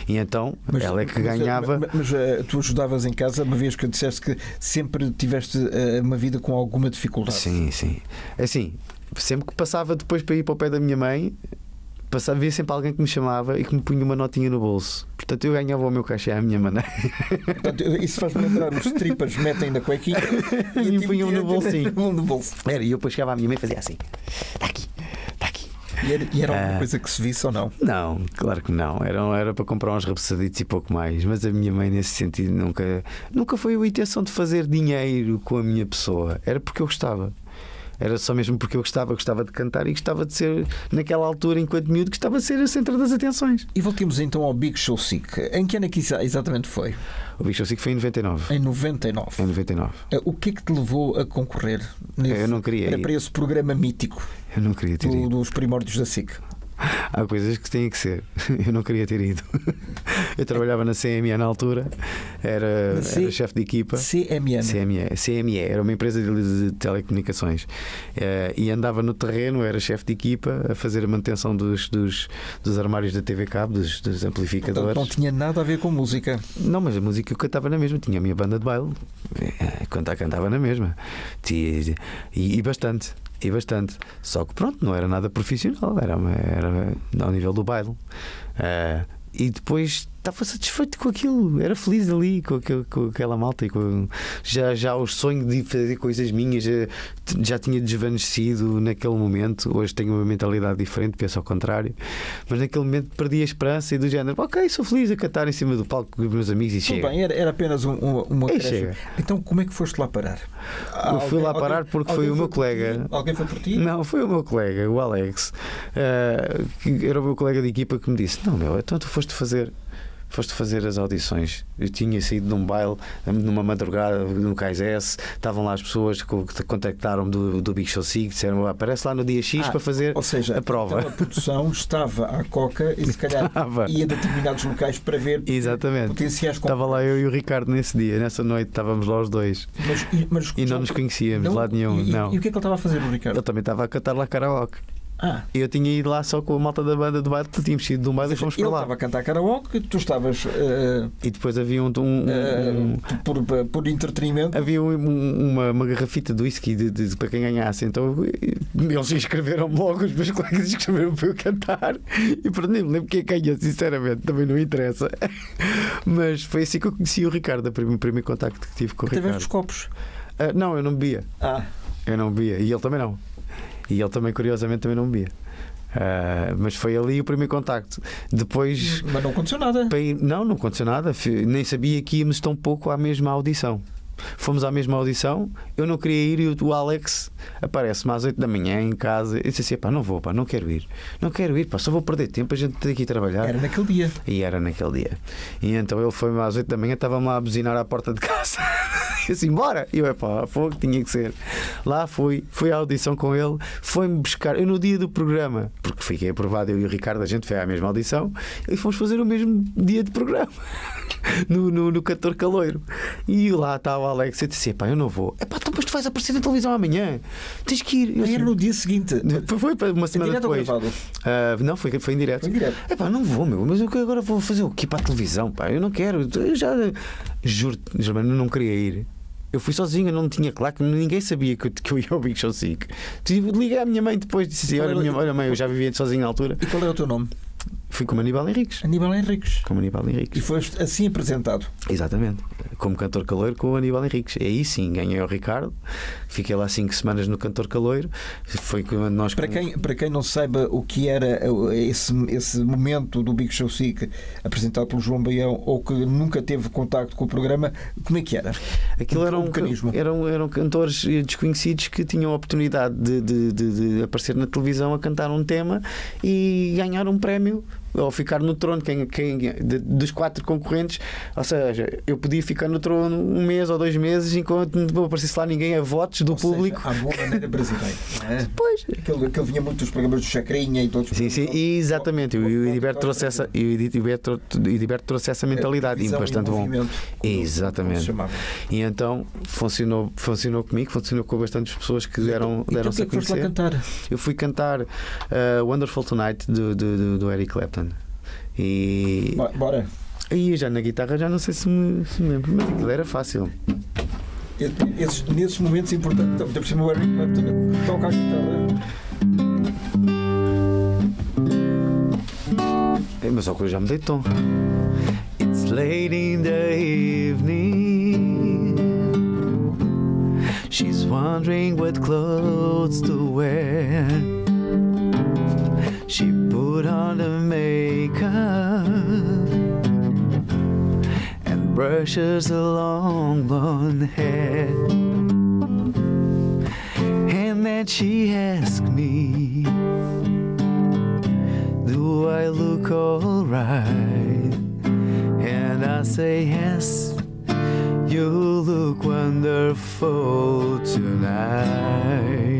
e então ela é que ganhava. Mas tu ajudavas em casa, uma vez que disseste que sempre tiveste uma vida com alguma dificuldade. Sim, assim, sempre que passava depois para ir para o pé da minha mãe, havia sempre alguém que me chamava e que me punha uma notinha no bolso. Portanto, eu ganhava o meu cachê à minha maneira. Portanto, isso faz-me lembrar, os tripas metem na cuequinha e me punham no bolsinho. No bolso. E eu depois chegava à minha mãe e fazia assim: está aqui. E era alguma coisa que se visse ou não? Não, claro que não. Era para comprar uns repoussaditos e pouco mais. Mas a minha mãe, nesse sentido, nunca foi a intenção de fazer dinheiro com a minha pessoa. Era porque eu gostava. Era só mesmo porque eu gostava de cantar e gostava de ser, naquela altura, enquanto miúdo, gostava de ser o centro das atenções. E voltemos então ao Big Show Sick. Em que ano é que isso exatamente foi? O Big Show Sick foi em 99. Em 99? Em 99. O que é que te levou a concorrer eu não queria para esse programa mítico? Eu não queria ter ido. Dos primórdios da SIC. Há coisas que têm que ser. Eu não queria ter ido. Eu trabalhava na CME na altura, era chefe de equipa. CME era uma empresa de telecomunicações, e andava no terreno, era chefe de equipa a fazer a manutenção dos armários da TV Cabo, dos amplificadores. Então, não tinha nada a ver com música. Não, mas a música eu cantava na mesma, tinha a minha banda de baile, cantava na mesma, e bastante. Só que pronto, não era nada profissional, era ao nível do baile. E depois estava satisfeito com aquilo, era feliz ali com aquela malta, e já o sonho de fazer coisas minhas já tinha desvanecido naquele momento. Hoje tenho uma mentalidade diferente, penso ao contrário, mas naquele momento perdi a esperança e do género, ok, sou feliz a cantar em cima do palco com os meus amigos e chega. Bem, era apenas uma creche. Então como é que foste lá parar? Eu fui lá parar porque foi o meu colega. Alguém foi por ti? Não, foi o meu colega, o Alex, que era o meu colega de equipa, que me disse: não, então tu foste fazer as audições. Eu tinha saído de um baile numa madrugada no Cais S, estavam lá as pessoas que contactaram do Big Show Sick, disseram: aparece lá no dia X para fazer a prova. Então a produção estava à coca e se calhar ia a determinados locais para ver. Exatamente. Potenciais. Estava lá eu e o Ricardo nesse dia, nessa noite estávamos lá os dois. Mas e não nos conhecíamos de lado nenhum. E o que é que ele estava a fazer, o Ricardo? Ele também estava a cantar lá karaoke. Eu tinha ido lá só com a malta da banda do baile, tínhamos ido de um baile e fomos para lá. Ele estava a cantar karaoke, tu estavas. E depois havia por entretenimento. Havia uma garrafita de whisky para quem ganhasse. Então eles inscreveram-me logo, os meus colegas inscreveram para eu cantar. E pronto, nem me lembro quem ganha, sinceramente, também não interessa. Mas foi assim que eu conheci o Ricardo, o primeiro contacto que tive com o Ricardo. Tiveste os copos? Não, eu não bebia. Eu não bebia. E ele também não. E ele também, curiosamente, também não bebia. Mas foi ali o primeiro contacto. Depois. Mas não aconteceu nada. Não aconteceu nada. Nem sabia que íamos tão pouco à mesma audição. Fomos à mesma audição, eu não queria ir, e o Alex aparece-me às 8 da manhã em casa e disse assim: não vou, não quero ir, só vou perder tempo, a gente tem que ir trabalhar. Era naquele dia. E era naquele dia. E então ele foi-me às 8 da manhã, estava-me lá a buzinar à porta de casa. E assim, bora! E eu, fogo, tinha que ser. Lá fui à audição com ele, foi-me buscar, eu no dia do programa, porque fiquei aprovado, eu e o Ricardo, a gente foi à mesma audição e fomos fazer o mesmo dia de programa. No Cantor Caloiro. E lá estava o Alex e disse: eu não vou. Então, mas tu vais aparecer na televisão amanhã, tens que ir. Era no dia seguinte. Foi uma semana depois. Não, foi em direto. Não vou, mas eu agora vou fazer o quê para a televisão? Eu não quero. Eu já juro-te, eu não queria ir. Eu fui sozinho, não tinha claque, ninguém sabia que eu ia ao Big Show Sick. Liguei à minha mãe depois, disse assim: olha mãe, eu já vivia sozinho na altura. E qual era o teu nome? Fui como Aníbal Henriques. Aníbal Henriques. Como Aníbal Henriques. E foste assim apresentado. Exatamente. Como cantor caloiro com o Aníbal Henriques. E aí sim, ganhei ao Ricardo. Fiquei lá 5 semanas no cantor caloiro. Foi quando nós... Para quem não saiba o que era esse momento do Big Show Sick apresentado pelo João Baião, ou que nunca teve contacto com o programa, como é que era? Aquilo eram cantores desconhecidos que tinham a oportunidade de aparecer na televisão a cantar um tema e ganhar um prémio, ou ficar no trono dos 4 concorrentes. Ou seja, eu podia ficar no trono 1 mês ou 2 meses enquanto não aparecesse lá ninguém a votos do público. À boa maneira brasileira, não é? Pois. Aquele vinha muito dos programas do Chacrinha e todos. Sim, exatamente. E o Ediberto trouxe essa mentalidade, e bastante bom. Exatamente. E então funcionou comigo, funcionou com bastantes pessoas que deram-se a conhecer. Eu fui cantar Wonderful Tonight do Eric Clapton. E bora. E já na guitarra já não sei se me lembro, mas aquilo era fácil. Nesses momentos importantes, por cima o Eric Clapton toca a guitarra. Mas só que eu já me dei tom. It's late in the evening. She's wondering what clothes to wear. She put on the makeup and brushes the long blonde hair. And then she asked me, do I look alright? And I say yes, you look wonderful tonight.